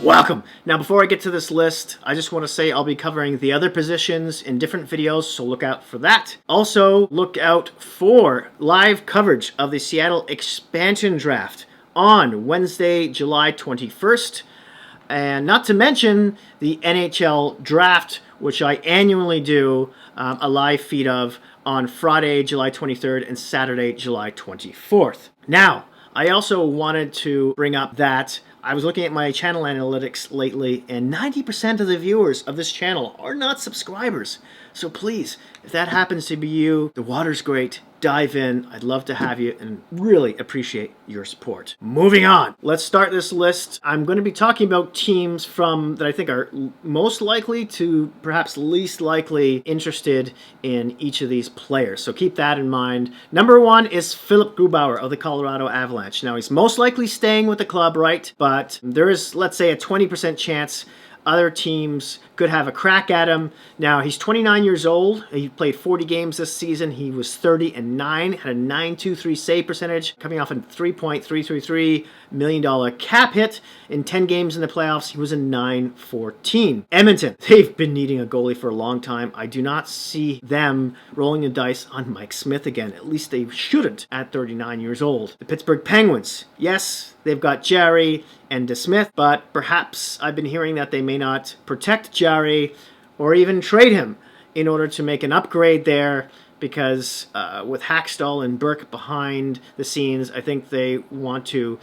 Welcome! Now before I get to this list, I just want to say I'll be covering the other positions in different videos, so look out for that. Also, look out for live coverage of the Seattle expansion draft on Wednesday, July 21st. And not to mention the NHL draft, which I annually do a live feed of on Friday, July 23rd and Saturday, July 24th. Now, I also wanted to bring up that I was looking at my channel analytics lately, and 90% of the viewers of this channel are not subscribers. So please, if that happens to be you, the water's great. Dive in. I'd love to have you and really appreciate your support. Moving on. Let's start this list. I'm going to be talking about teams that I think are most likely to perhaps least likely interested in each of these players. So keep that in mind. Number 1 is Philip Grubauer of the Colorado Avalanche. Now he's most likely staying with the club, right? But there is, let's say, a 20% chance other teams could have a crack at him. Now, he's 29 years old. He played 40 games this season. He was 30-9, had a .923 save percentage, coming off a $3.333 million cap hit. In 10 games in the playoffs, he was a .914. Edmonton, they've been needing a goalie for a long time. I do not see them rolling the dice on Mike Smith again. At least they shouldn't at 39 years old. The Pittsburgh Penguins, yes, they've got Jarry and DeSmith, but perhaps I've been hearing that they may not protect Jarry or even trade him in order to make an upgrade there, because with Hackstall and Burke behind the scenes, I think they want to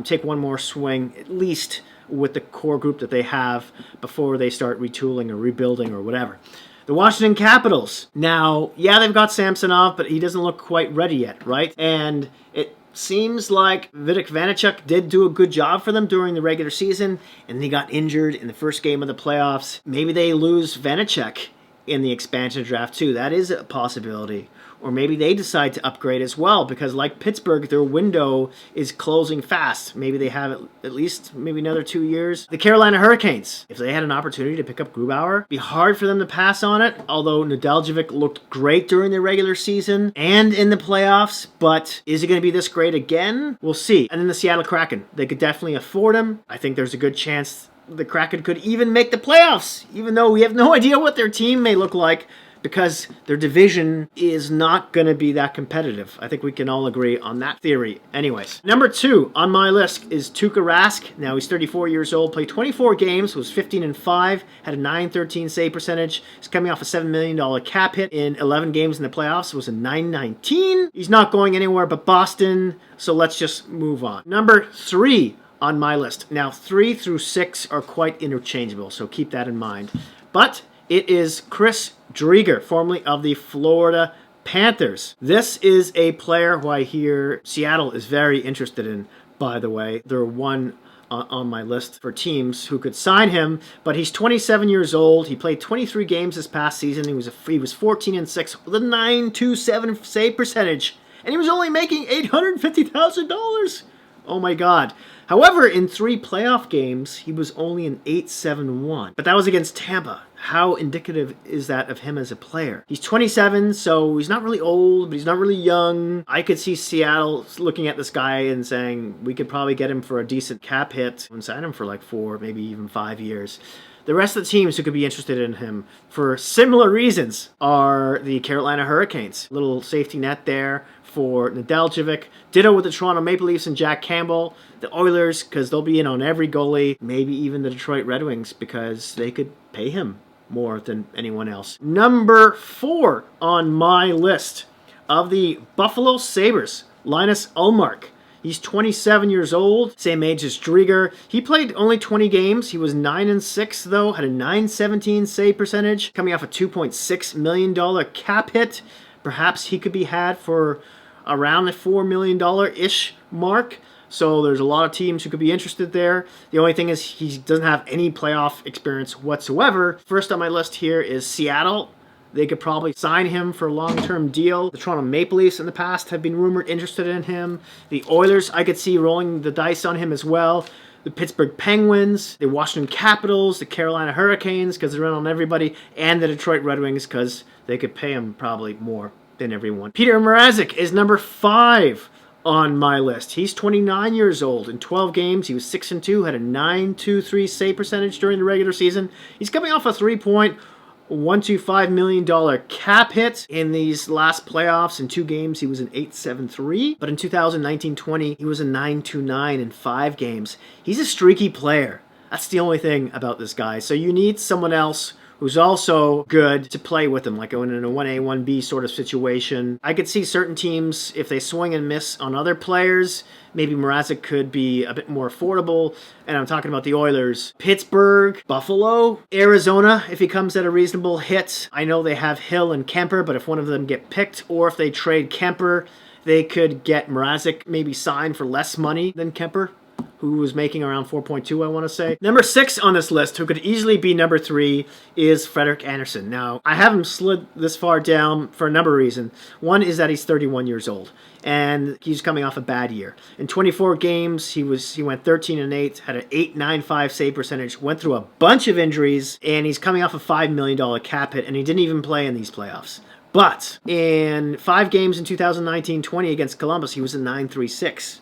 take one more swing, at least with the core group that they have, before they start retooling or rebuilding or whatever. The Washington Capitals. Now, yeah, they've got Samsonov, but he doesn't look quite ready yet, right? And it seems like Vitek Vanacek did do a good job for them during the regular season, and he got injured in the first game of the playoffs. Maybe they lose Vanacek in the expansion draft too. That is a possibility. Or maybe they decide to upgrade as well, because like Pittsburgh, their window is closing fast. Maybe they have at least maybe another 2 years. The Carolina Hurricanes, if they had an opportunity to pick up Grubauer, it'd be hard for them to pass on it, although Nedeljkovic looked great during the regular season and in the playoffs, but is he going to be this great again? We'll see. And then the Seattle Kraken, they could definitely afford him. I think there's a good chance the Kraken could even make the playoffs, even though we have no idea what their team may look like, because their division is not going to be that competitive. I think we can all agree on that theory. Anyways, number 2 on my list is Tuukka Rask. Now he's 34 years old, played 24 games, was 15-5, had a .913 save percentage. He's coming off a $7 million cap hit in 11 games in the playoffs. It was a .919. He's not going anywhere but Boston, so let's just move on. Number 3 on my list. Now 3 through 6 are quite interchangeable, so keep that in mind. But it is Chris Drieger, formerly of the Florida Panthers. This is a player who I hear Seattle is very interested in, by the way. They're one on my list for teams who could sign him, but he's 27 years old. He played 23 games this past season. He was 14-6 with a .927 save percentage, and he was only making $850,000. Oh my God. However, in 3 playoff games, he was only an .871. But that was against Tampa. How indicative is that of him as a player? He's 27, so he's not really old, but he's not really young. I could see Seattle looking at this guy and saying, we could probably get him for a decent cap hit and sign him for like 4, maybe even 5 years. The rest of the teams who could be interested in him for similar reasons are the Carolina Hurricanes. Little safety net there for Nedeljkovic. Ditto with the Toronto Maple Leafs and Jack Campbell. The Oilers, because they'll be in on every goalie. Maybe even the Detroit Red Wings, because they could pay him more than anyone else. Number 4 on my list of the Buffalo Sabres, Linus Ulmark. He's 27 years old, same age as Drieger. He played only 20 games. He was 9-6 though, had a .917 save percentage, coming off a $2.6 million cap hit. Perhaps he could be had for around the $4 million-ish mark. So there's a lot of teams who could be interested there. The only thing is he doesn't have any playoff experience whatsoever. First on my list here is Seattle. They could probably sign him for a long-term deal. The Toronto Maple Leafs in the past have been rumored interested in him. The Oilers, I could see rolling the dice on him as well. The Pittsburgh Penguins, the Washington Capitals, the Carolina Hurricanes, because they're in on everybody, and the Detroit Red Wings, because they could pay him probably more than everyone. Peter Marazzic is number 5 on my list. He's 29 years old. In 12 games, he was 6-2, had a .923 save percentage during the regular season. He's coming off a $3.125 million cap hit in these last playoffs. In 2 games, he was an .873. But in 2019-20, he was a .929 in 5 games. He's a streaky player. That's the only thing about this guy. So you need someone else who's also good to play with him, like going in a 1A, 1B sort of situation. I could see certain teams, if they swing and miss on other players, maybe Marazzic could be a bit more affordable. And I'm talking about the Oilers. Pittsburgh, Buffalo, Arizona, if he comes at a reasonable hit. I know they have Hill and Kemper, but if one of them get picked, or if they trade Kemper, they could get Marazzic maybe signed for less money than Kemper, who was making around 4.2, I want to say. Number 6 on this list, who could easily be number 3, is Frederick Anderson. Now, I have him slid this far down for a number of reasons. One is that he's 31 years old, and he's coming off a bad year. In 24 games, he went 13-8, had an .895 save percentage, went through a bunch of injuries, and he's coming off a $5 million cap hit, and he didn't even play in these playoffs. But in 5 games in 2019-20 against Columbus, he was a .936.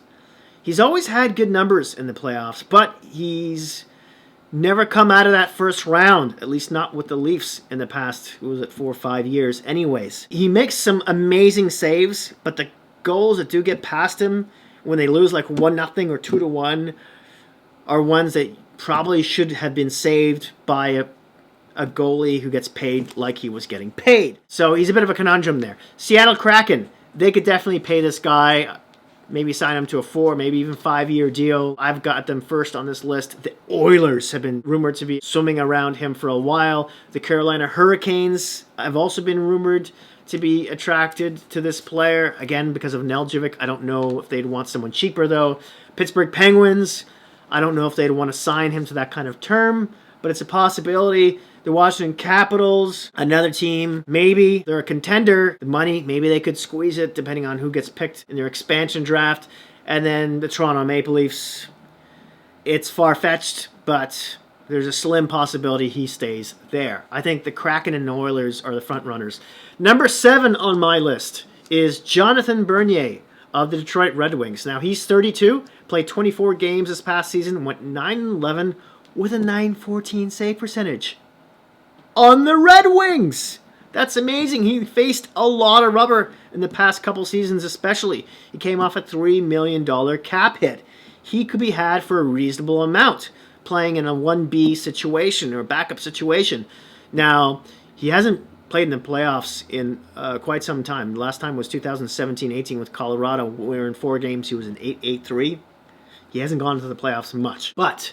He's always had good numbers in the playoffs, but he's never come out of that first round, at least not with the Leafs in the past, 4 or 5 years anyways. He makes some amazing saves, but the goals that do get past him when they lose like 1-0 or 2-1 are ones that probably should have been saved by a goalie who gets paid like he was getting paid. So he's a bit of a conundrum there. Seattle Kraken, they could definitely pay this guy. Maybe sign him to a 4, maybe even 5-year deal. I've got them first on this list. The Oilers have been rumored to be swimming around him for a while. The Carolina Hurricanes have also been rumored to be attracted to this player. Again, because of Nedeljkovic. I don't know if they'd want someone cheaper, though. Pittsburgh Penguins, I don't know if they'd want to sign him to that kind of term, but it's a possibility. The Washington Capitals, another team, maybe they're a contender. The money, maybe they could squeeze it depending on who gets picked in their expansion draft. And then the Toronto Maple Leafs, it's far-fetched, but there's a slim possibility he stays there. I think the Kraken and the Oilers are the front runners. Number 7 on my list is Jonathan Bernier of the Detroit Red Wings. Now, he's 32, played 24 games this past season, went 9-11 with a .914 save percentage on the Red Wings. That's amazing. He faced a lot of rubber in the past couple seasons especially. He came off a $3 million cap hit. He could be had for a reasonable amount playing in a 1B situation or backup situation. Now, he hasn't played in the playoffs in quite some time. The last time was 2017-18 with Colorado, where in 4 games he was an .883. He hasn't gone to the playoffs much, but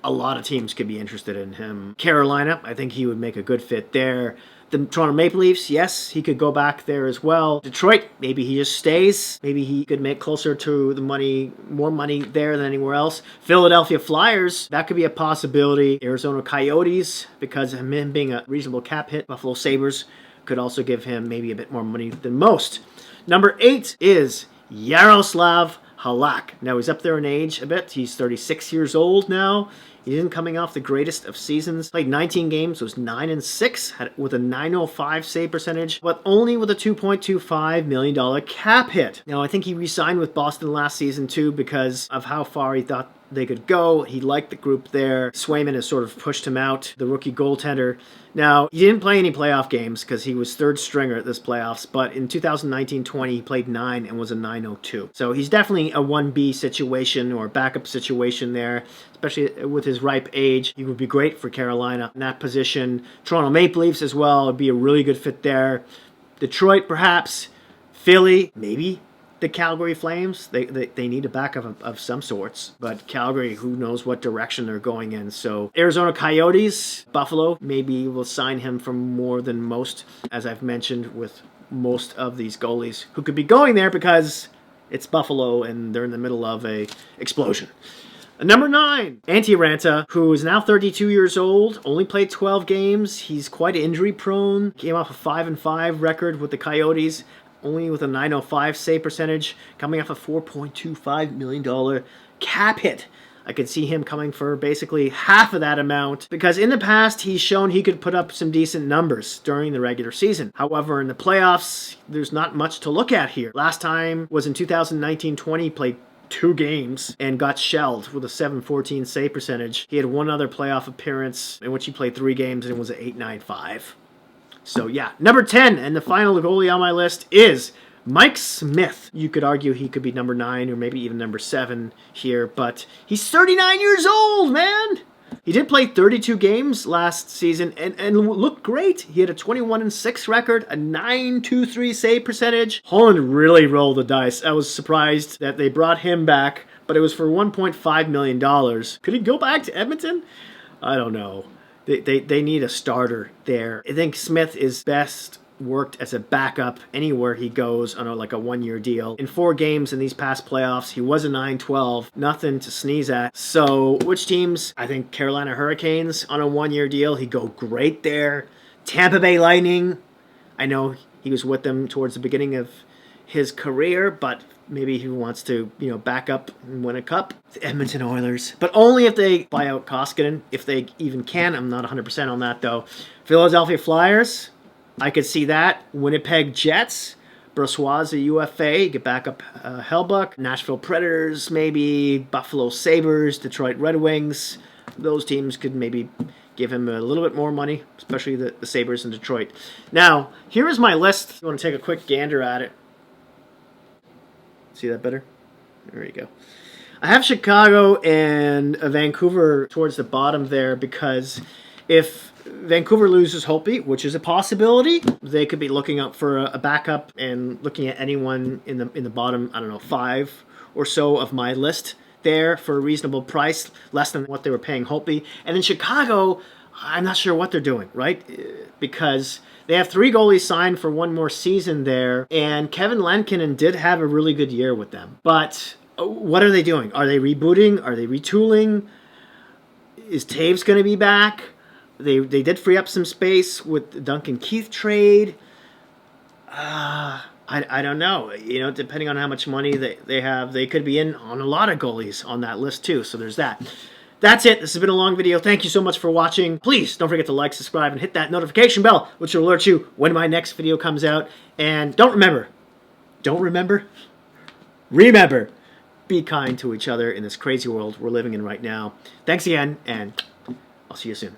a lot of teams could be interested in him. Carolina, I think he would make a good fit there. The Toronto Maple Leafs, yes, he could go back there as well. Detroit, maybe he just stays. Maybe he could make closer to the money, more money there than anywhere else. Philadelphia Flyers, that could be a possibility. Arizona Coyotes, because of him being a reasonable cap hit. Buffalo Sabres could also give him maybe a bit more money than most. Number 8 is Yaroslav Halak. Now, he's up there in age a bit. He's 36 years old now. He isn't coming off the greatest of seasons. Played 19 games, was 9-6, with a .905 save percentage, but only with a $2.25 million cap hit. Now, I think he re-signed with Boston last season, too, because of how far he thought they could go. He liked the group there. Swayman has sort of pushed him out, the rookie goaltender. Now, he didn't play any playoff games because he was third stringer at this playoffs, but in 2019-20, he played 9 and was a .902. So he's definitely a 1B situation or backup situation there, especially with his ripe age. He would be great for Carolina in that position. Toronto Maple Leafs as well would be a really good fit there. Detroit, perhaps. Philly, maybe. The Calgary Flames, they need a backup of some sorts, but Calgary, who knows what direction they're going in. So Arizona Coyotes, Buffalo, maybe will sign him for more than most, as I've mentioned with most of these goalies who could be going there because it's Buffalo and they're in the middle of a explosion. Number 9, Antti Raanta, who is now 32 years old, only played 12 games. He's quite injury prone. Came off a 5-5 record with the Coyotes, only with a .905 save percentage, coming off a $4.25 million cap hit. I could see him coming for basically half of that amount, because in the past he's shown he could put up some decent numbers during the regular season. However, in the playoffs, there's not much to look at here. Last time was in 2019-20, played 2 games and got shelled with a .714 save percentage. He had one other playoff appearance in which he played 3 games and it was an .895. So yeah, number 10 and the final goalie on my list is Mike Smith. You could argue he could be number 9 or maybe even number 7 here, but he's 39 years old, man! He did play 32 games last season and looked great. He had a 21-6 record, a .923 save percentage. Holland really rolled the dice. I was surprised that they brought him back, but it was for $1.5 million. Could he go back to Edmonton? I don't know. They need a starter there. I think Smith is best worked as a backup anywhere he goes on a 1-year deal. In 4 games in these past playoffs, he was a .912, nothing to sneeze at. So which teams? I think Carolina Hurricanes on a 1-year deal, he'd go great there. Tampa Bay Lightning, I know he was with them towards the beginning of his career, but maybe he wants to, back up and win a cup. The Edmonton Oilers, but only if they buy out Koskinen, if they even can. I'm not 100% on that though. Philadelphia Flyers, I could see that. Winnipeg Jets, Brossois, a UFA, get back up Hellbuck. Nashville Predators, maybe. Buffalo Sabres, Detroit Red Wings. Those teams could maybe give him a little bit more money, especially the Sabres in Detroit. Now, here is my list. You want to take a quick gander at it. See that better? There you go. I have Chicago and Vancouver towards the bottom there because if Vancouver loses Holtby, which is a possibility, they could be looking out for a backup and looking at anyone in the bottom, 5 or so of my list there for a reasonable price, less than what they were paying Holtby. And in Chicago, I'm not sure what they're doing, right? Because they have 3 goalies signed for 1 more season there, and Kevin Lankinen did have a really good year with them. But what are they doing? Are they rebooting? Are they retooling? Is Taves going to be back? They did free up some space with the Duncan Keith trade. I don't know. Depending on how much money they have, they could be in on a lot of goalies on that list too. So there's that. That's it. This has been a long video. Thank you so much for watching. Please don't forget to like, subscribe, and hit that notification bell, which will alert you when my next video comes out. And remember, be kind to each other in this crazy world we're living in right now. Thanks again, and I'll see you soon.